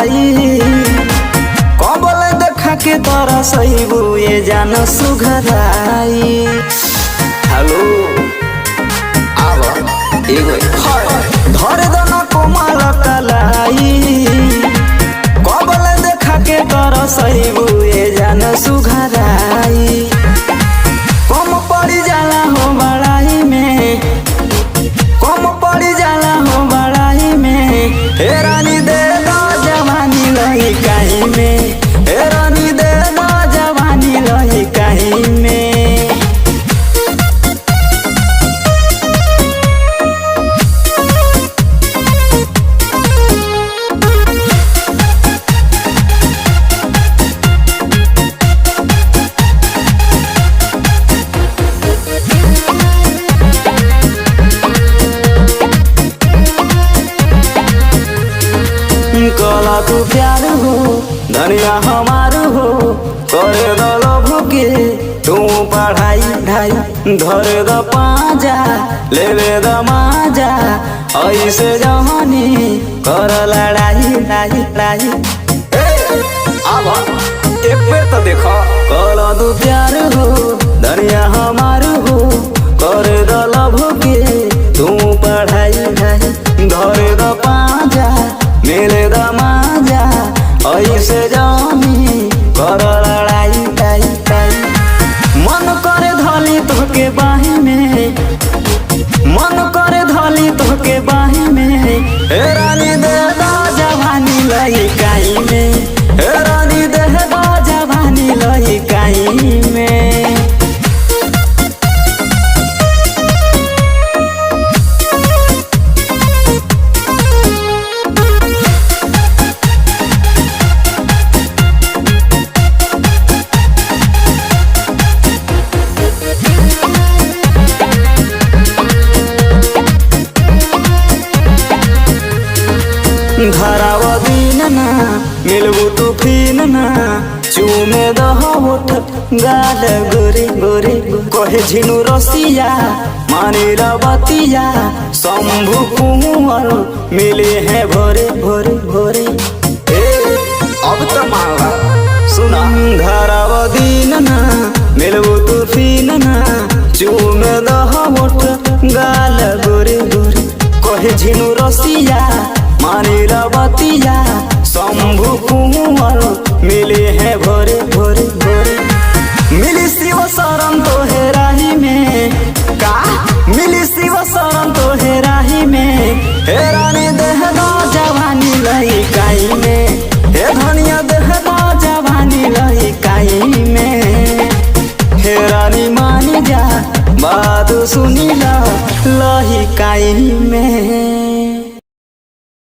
मलाई कबल देखा के तोरा सहीबू ये जान सुघराई। हेलो आवा एगो धर दना कोमल कलाई कबल देखा के तोरा सहीबू ये जान सुघराई। कम पड़ी जाला हो बड़ाई में, कम पड़ी जाला हो बड़ाई में। हे रानी दे दो जवानी लही कहीं में, हे रानी दे दो जवानी लही कहीं में। कला तू प्यार हो धनिया हमार हो करे दल भूके तू पढ़ाई ढाई धर द पाजा लेवे द माजा ऐसे जहानी कर लड़ाई लाई लाई। अब एक बेर तो देखो कला तू प्यार हो धनिया हमार हो करे दल भूके तू पढ़ाई ढाई धर द पाजा मेरे दमाजा ऐसे जानी कर लड़ाई टाई टाई। मन करे धली तोके बाही में, मन करे धली तोके बाही में। हे रानी दे दो जवानी लही काई में, हे रानी दे दो जवानी लही काई में। धराव दिन ना मिलबू तू फिन ना चूमे दह उठ गाल गोरे गोरे कहे झिनु रसिया मानी रबतिया शंभु कुंवर मिले हैं भोरे भोरे भोरे। अब तो मांगा सुना धराव दिन ना मिलबू तू फिन ना चूमे दह उठ गाल गोरे गोरे कहे झिनु रसिया मानी रबतिया शंभु कुंवर मिले हैं भोरे भोरे भोरे। मिली